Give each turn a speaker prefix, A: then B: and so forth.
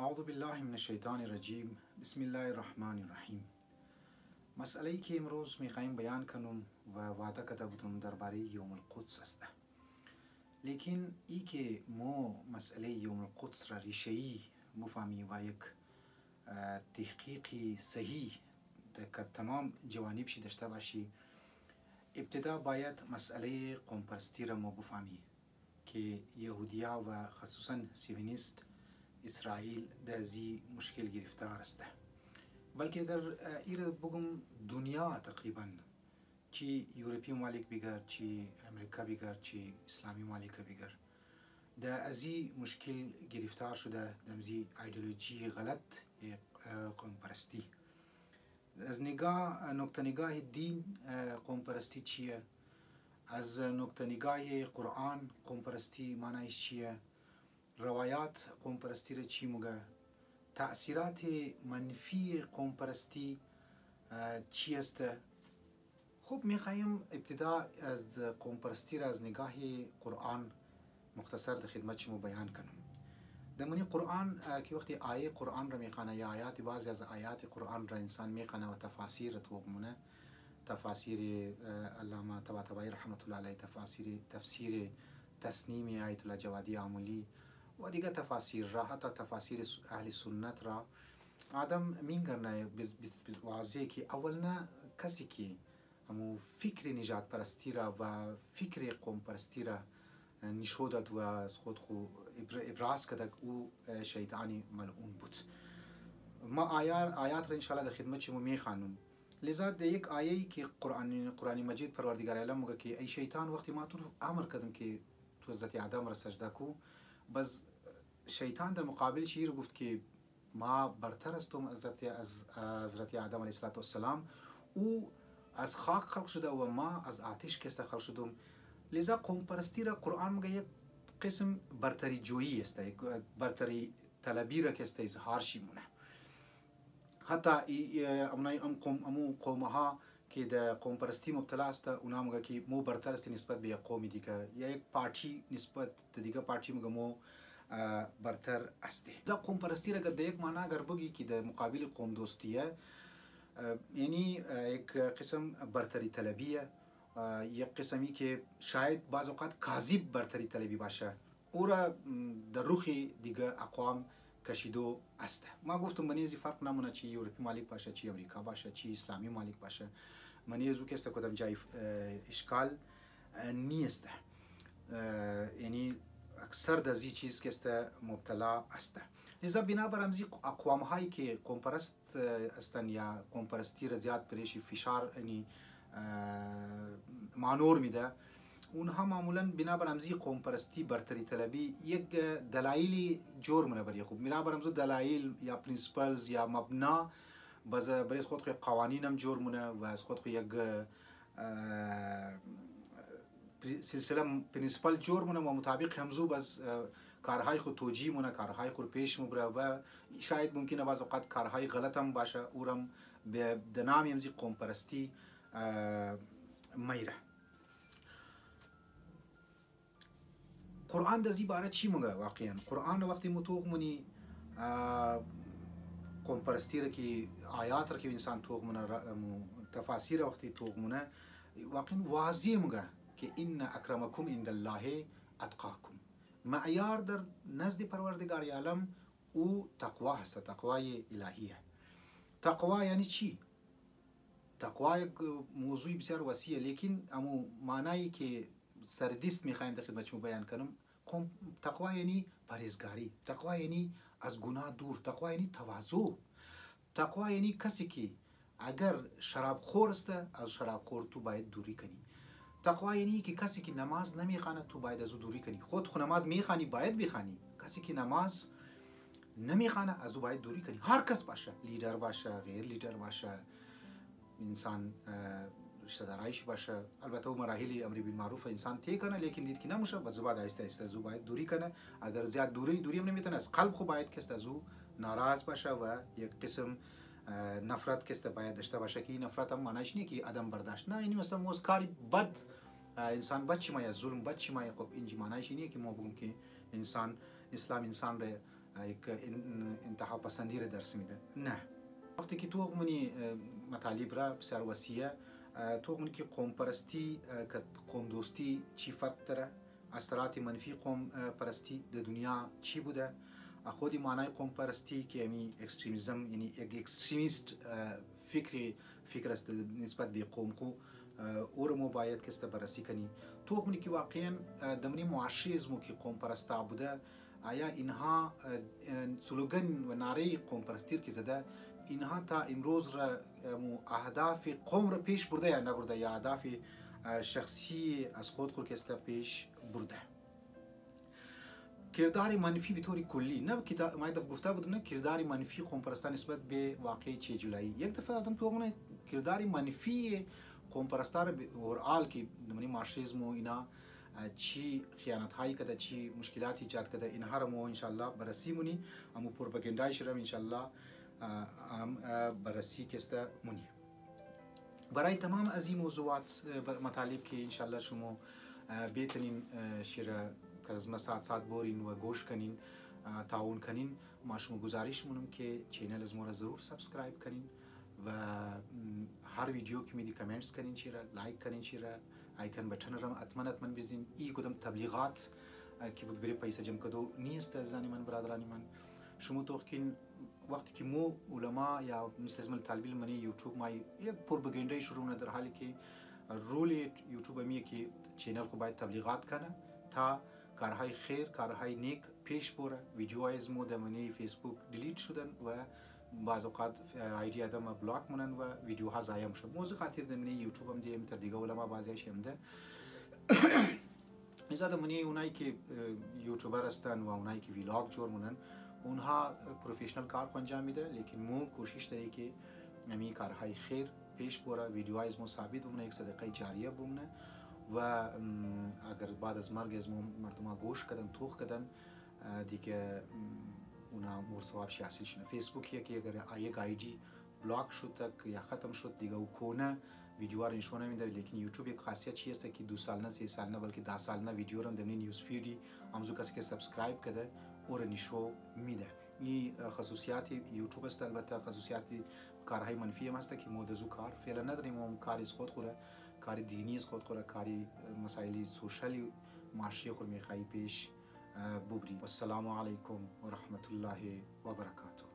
A: اعوذ بالله من الشیطان الرجیم. بسم الله الرحمن الرحیم. مسئله‌ای که امروز میخوایم بیان کنم و وعده کرده بودم درباره یوم القدس است. لیکن ای که ما مسئله یوم القدس را ریشه‌ای مفهمی و یک تحقیقی صحیح که تمام جوانبش داشته باشی، ابتدا باید مسئله قوم پرستی را ما بفهمی که یهودیا و خصوصا سیونیست اسرائیل در زی مشکل گرفتار است. بلکه اگر ایره بگم دنیا تقریبا چی یورپی ممالک بگر، چی امریکا بگر، چی اسلامی ممالک بگر، در ازی مشکل گرفتار شده، دمزی ایدئولوژی غلط قوم پرستی. از نقطه نگاه دین قوم پرستی چیه؟ از نقطه نگاه قرآن قوم پرستی معنیش چیه؟ روایات قوم پرستی را چی میگه؟ تأثیرات منفی قوم پرستی چی است؟ خب میخوایم ابتدا از قوم پرستی را از نگاه قرآن مختصر در خدمت شما بیان کنم. در منی قرآن که وقتی آیه قرآن را میخوانه یا آیات بعضی از آیات قرآن را انسان میخوانه و تفاسیر توقمونه، تفاسیر علامه طباطبایی رحمت الله علیه، تفسیر تسنیم آیت الله جوادی عمولی و دیگه تفاسیر را، حتی تفاسیر اهل سنت را آدم میگرنه واضحه که اولنا کسی که همو فکر نجات پرستی را و فکر قوم پرستی را نشودد و از خود ابراز کرد او شیطانی ملعون بود. ما آیات را انشاءالله در خدمت شما میخوانم. لذا در یک آیه‌ای که قرآن مجید پروردگار عالم میگه که ای شیطان وقتی ما تو امر کردم که تو حضرت آدم را سجده کو، بس شیطان در مقابل شیر گفت که ما برتر هستم از حضرت آدم علیه السلام، او از خاک خلق شده و ما از آتش کسته خلق شدم. لذا قوم پرستی را قرآن میگه یک قسم برتری جویی است، یک برتری طلبی را کسته اظهار شیمونه. حتی امو قومها که در قوم پرستی مبتلا است، اونا میگه که مو برتر است نسبت به یک قوم دیگه، یا یک پارتی نسبت به دیگه پارتی میگه مو برتر است. دا قوم پرستی را در یک معنی اگر بگی که در مقابل قوم دوستیه، یعنی یک قسم برتری طلبیه، یک قسمی که شاید بعض اوقات کاذب برتری طلبی باشه، او را در روح دیگه اقوام کشیدو است. ما گفتم منیزی فرق نمونه چی یورپی مالک باشه، چی امریکا باشه، چی اسلامی مالک باشه، منیزو که است کدام جای اشکال نیست. یعنی اکثر در زی چیز که است مبتلا است. لذا بنابر امزی اقوام هایی که قوم پرست هستند یا قوم پرستی را زیاد پریشی فشار یعنی مانور میده، اونها معمولا بنابر امزی قوم پرستی برتری طلبی یک دلایلی جور منه بری خوب بنابر امزو دلایل یا پرینسپلز یا مبنا برای خود قوانین هم جور منه و از خود یک سلسله پرینسپل جور منه و مطابق همزو باز کارهای خود توجیه منه، کارهای خود پیش مبره و شاید ممکنه بعض اوقات کارهای غلط هم باشه، اورم به نام همزی قوم پرستی میره. قرآن در زی باره چی میگه واقعا؟ قرآن وقتی متوق منی قوم پرستی را که آیات را که انسان توق منه، تفاسیر وقتی توق منه، واقعا واضح میگه که ان اکرمکم عند الله اتقاکم. معیار در نزد پروردگار عالم او تقوا هست، تقوای الهیه. تقوا یعنی چی؟ تقوا یک موضوع بسیار وسیعه، لیکن امو معنایی که سردست میخوایم در خدمت شما بیان کنم، تقوا یعنی پرهیزگاری، تقوا یعنی از گناه دور، تقوا یعنی تواضع، تقوا یعنی کسی که اگر شراب خور است از شراب خور تو باید دوری کنی. تقوا یعنی که کسی که نماز نمیخوانه تو باید از او دوری کنی. خود نماز میخوانی باید بخوانی، کسی که نماز نمیخوانه از او باید دوری کنی. هر کس باشه، لیدر باشه، غیر لیدر باشه، انسان رشته دارایش باشه، البته او مراحل امر بالمعروف انسان طی کنه، لیکن دید که نمیشه باز بعد آهسته آهسته از او باید دوری کنه. اگر زیاد دوری هم نمیتونه، از قلب خو باید کست از او ناراض باشه و یک قسم نفرت کست باید داشته باشه که این نفرت هم معنیش نیست که عدم برداشت، نه، یعنی مثلا موز کاری بد انسان بد چی ما یا ظلم بد چی ما، خب اینجی معنیش اینه که ما بگیم که انسان اسلام انسان را یک انتها پسندی را درس میده. نه، وقتی که تو منی مطالب را بسیار وسیعه، تو منی که قوم پرستی که قوم دوستی چی فرق داره، اثرات منفی قوم پرستی در دنیا چی بوده، خودی معنای قوم پرستی که یعنی اکستریمیزم، یعنی یک اکستریمیست فکر است نسبت به قوم خو او رو باید که بررسی کنی. تو منی که واقعا دمنی معاشیزمو که قوم پرستا بوده، آیا اینها سلوگان و نعره قوم پرستی که زده اینها تا امروز را اهداف قوم را پیش برده یا نبرده، یا اهداف شخصی از خود که است پیش برده. کردار منفی به طور کلی، نه که ما گفته بودم، نه کردار منفی قوم پرستان نسبت به واقع 6 جولایی. یک دفعه آدم تو اون کردار منفی قوم پرستان اورال که دمنی مارکسیسم و اینا چی خیانت هایی کده، چی مشکلاتی ایجاد کده، اینها رو ما ان شاء الله بررسی مونی، اما پروپاگاندایش رو ان شاء الله بررسی کسته مونی. برای تمام از این موضوعات مطالب که ان شاء الله شما بتونین شیره که از ما ساعت بورین و گوش کنین، تعاون کنین، ما شما گزارش مونم که چینل از ما را ضرور سابسکرایب کنین و هر ویدیو که میدی کامنتس کنین، شیره لایک کنین، شیره آیکن بٹن رم اتمن بزین. ای کدام تبلیغات که بگیری پیسه جمع کدو نیست از زنی من برادرانی من. شما تو که وقتی که مو علما یا مثل اسم طالب المنی یوتیوب ما یک پروپاگاندای شروع نه، در حالی که رول یوتیوب میگه که چینل خو باید تبلیغات کنه تا کارهای خیر، کارهای نیک پیش بره. ویدیوهای از مو دمنی فیسبوک دیلیت شدن و بعض اوقات آیدی آدم بلاک مونن و ویدیوها ضایع میشه. موضوع خاطر دمنی یوتیوب هم دیم تر دیگه علما بعضیش هم ده. نزد منی اونایی که یوتیوبر هستن و اونایی که ویلاگ جور مونن، اونها پروفشنال کار انجام میده، لیکن مو کوشش داری که نمی کارهای خیر پیش بره، ویدیوهای از مو ثابت بمونه، یک صدقه جاریه بمونه و اگر بعد از مرگ از مردم گوش کردن، توخ کردن دیگه اونا مور ثواب حاصل شونه. فیسبوک یکی اگر یک آیدی بلاک شد یا ختم شد دیگه او کنه ویدیو رو نشون نمیده، لیکن یوتیوب یک خاصیت چی است که 2 سال نه 3 سال نه بلکه 10 سال نه ویدیو رو دمنی نیوز فیدی همزو کسی که سابسکرایب کرده او رو نشون میده. این خصوصیات یوتیوب است. البته خصوصیات کارهای منفی هم هست که مودزو کار فعلا نداریم، هم کاری از خود خوره، کاری دینی از خود خوره، کاری مسائل سوشالی معاشی خود میخوای پیش ببری. والسلام علیکم و رحمت الله و برکاته.